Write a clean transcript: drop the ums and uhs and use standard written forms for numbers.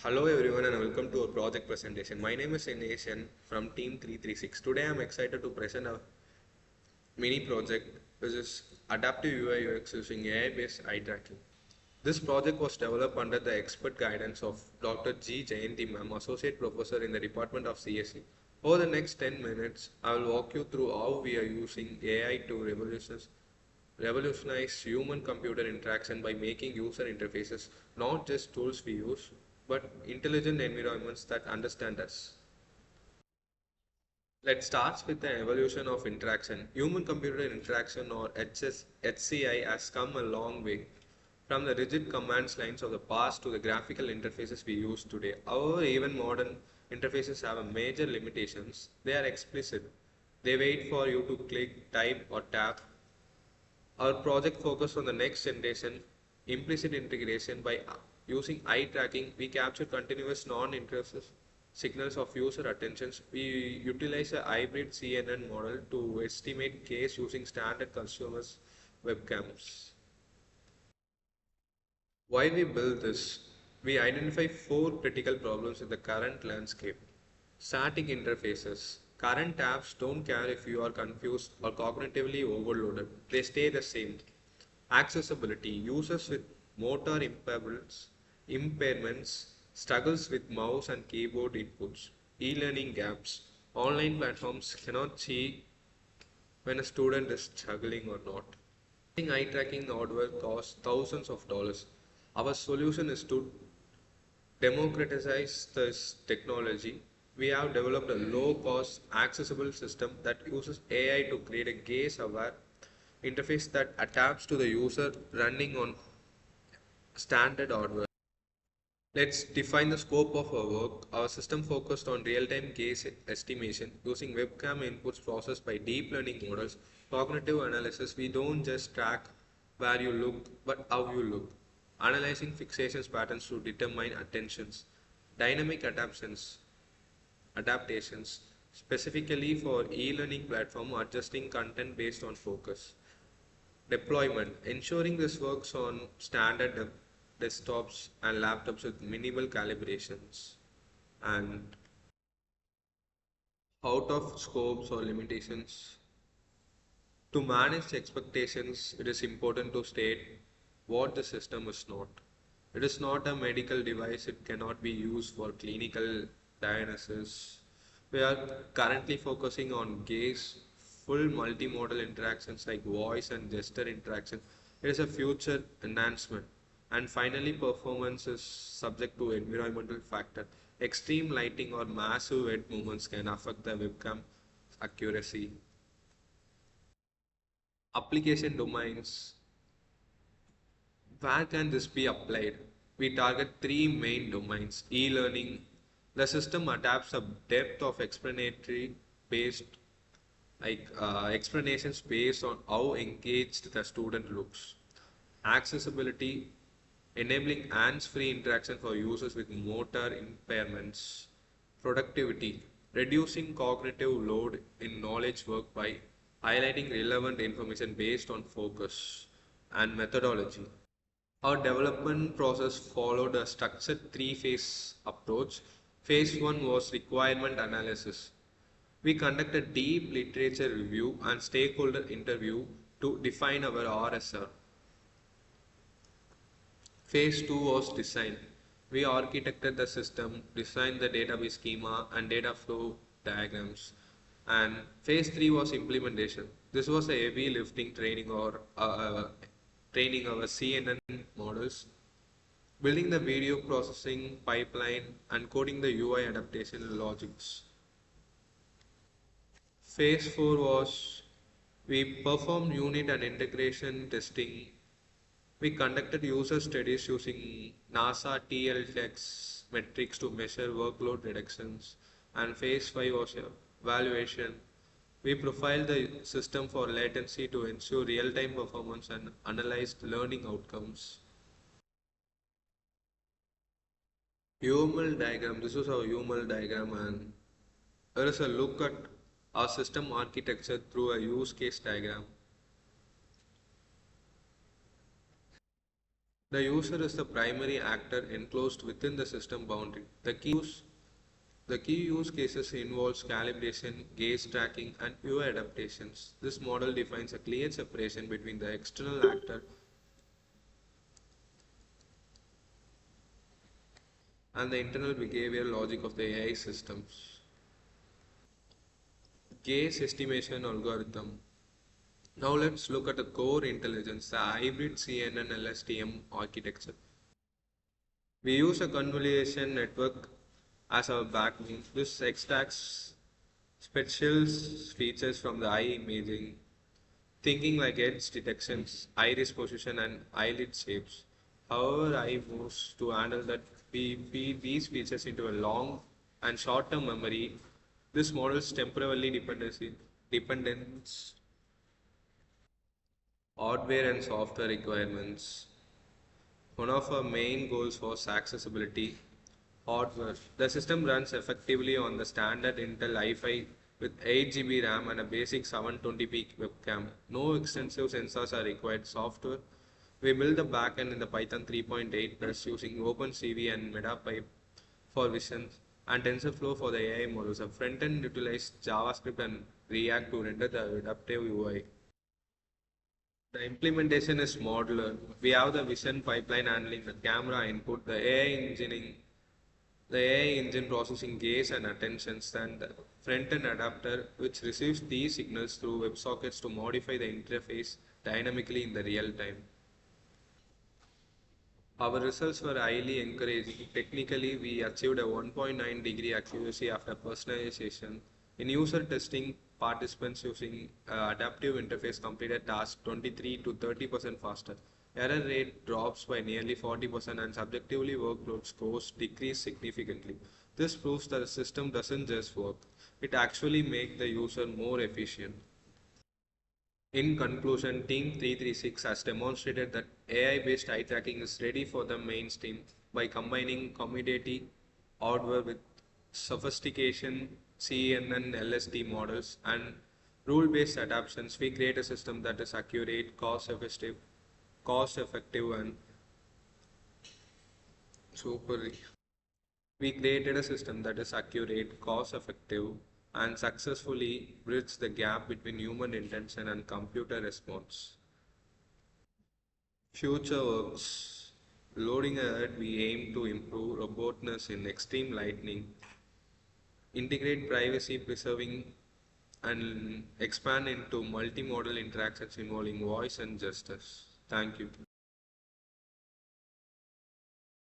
Hello everyone and welcome to our project presentation. My name is Nation from Team 336. Today I am excited to present a mini project which is Adaptive UI UX using AI-based eye tracking. This project was developed under the expert guidance of Dr. G. Jayanti Ma'am, Associate Professor in the Department of CSE. Over the next 10 minutes, I will walk you through how we are using AI to revolutionize human-computer interaction by making user interfaces not just tools we use, but intelligent environments that understand us. Let's start with the evolution of interaction. Human-computer interaction or HCI has come a long way from the rigid command lines of the past to the graphical interfaces we use today. However, even modern interfaces have a major limitations. They are explicit. They wait for you to click, type or tap. Our project focused on the next generation implicit integration by using eye tracking. We capture continuous non-intrusive signals of user attentions. We utilize a hybrid CNN model to estimate case using standard consumers webcams. Why we build this? We identify four critical problems in the current landscape. Static interfaces. Current apps don't care if you are confused or cognitively overloaded. They stay the same. Accessibility. Users with motor impairments struggles with mouse and keyboard inputs. E-learning gaps. Online platforms cannot see when a student is struggling or not. Eye tracking hardware costs thousands of dollars. Our solution is to democratize this technology. We have developed a low-cost, accessible system that uses AI to create a gaze-aware interface that adapts to the user running on standard hardware. Let's define the scope of our work. Our system focused on real-time gaze estimation using webcam inputs processed by deep learning models. Cognitive analysis, we don't just track where you look, but how you look. Analyzing fixations patterns to determine attentions. Dynamic adaptations, specifically for e-learning platform, adjusting content based on focus. Deployment, ensuring this works on standard desktops and laptops with minimal calibrations. And out of scopes or limitations. To manage expectations, it is important to state what the system is not. It is not a medical device, it cannot be used for clinical diagnosis. We are currently focusing on gaze, full multimodal interactions like voice and gesture interaction. It is a future enhancement. And finally, performance is subject to environmental factor. Extreme lighting or massive head movements can affect the webcam accuracy. Application domains. Where can this be applied? We target three main domains. E-learning. The system adapts a depth of explanatory based explanations based on how engaged the student looks. Accessibility, enabling hands-free interaction for users with motor impairments. Productivity, reducing cognitive load in knowledge work by highlighting relevant information based on focus. And methodology. Our development process followed a structured three-phase approach. Phase 1 was requirement analysis. We conducted deep literature review and stakeholder interview to define our RSR. Phase 2 was design. We architected the system, designed the database schema and data flow diagrams. And phase 3 was implementation. This was a heavy lifting training our CNN models, building the video processing pipeline and coding the UI adaptation logics. Phase 4 was we performed unit and integration testing. We conducted user studies using NASA TLX metrics to measure workload reductions. And phase 5 was evaluation. We profiled the system for latency to ensure real-time performance and analyzed learning outcomes. UML diagram. This is our UML diagram, and there is a look at our system architecture through a use case diagram. The user is the primary actor enclosed within the system boundary. The key use cases involves calibration, gaze tracking, and UI adaptations. This model defines a clear separation between the external actor and the internal behavioral logic of the AI systems. Gaze estimation algorithm. Now let's look at the core intelligence, the hybrid CNN LSTM architecture. We use a convolution network as our backbone. This extracts special features from the eye imaging, thinking like edge detections, iris position, and eyelid shapes. However, eye moves to handle that, we feed these features into a long and short-term memory. This model's temporarily dependence hardware and software requirements. One of our main goals was accessibility. Hardware. The system runs effectively on the standard Intel i5 with 8 GB RAM and a basic 720p webcam. No extensive sensors are required. Software. We build the backend in the Python 3.8 plus using OpenCV and MetaPipe for vision and TensorFlow for the AI models. The front end utilized JavaScript and React to render the adaptive UI. The implementation is modular. We have the vision pipeline handling the camera input, the AI engine processing gaze and attentions, and the front-end adapter which receives these signals through WebSockets to modify the interface dynamically in the real time. Our results were highly encouraging. Technically, we achieved a 1.9-degree accuracy after personalization. In user testing, participants using adaptive interface completed tasks 23 to 30% faster. Error rate drops by nearly 40% and subjectively workload scores decrease significantly. This proves that the system doesn't just work, it actually makes the user more efficient. In conclusion, Team 336 has demonstrated that AI-based eye tracking is ready for the mainstream by combining commodity hardware with sophistication CNN LSD models and rule-based adaptations. We create a system that is accurate, cost-effective, and super. We created a system that is accurate, cost-effective, and successfully bridged the gap between human intention and computer response. Future works. Loading ahead, we aim to improve robustness in extreme lightning, integrate privacy preserving, and expand into multimodal interactions involving voice and gestures. Thank you.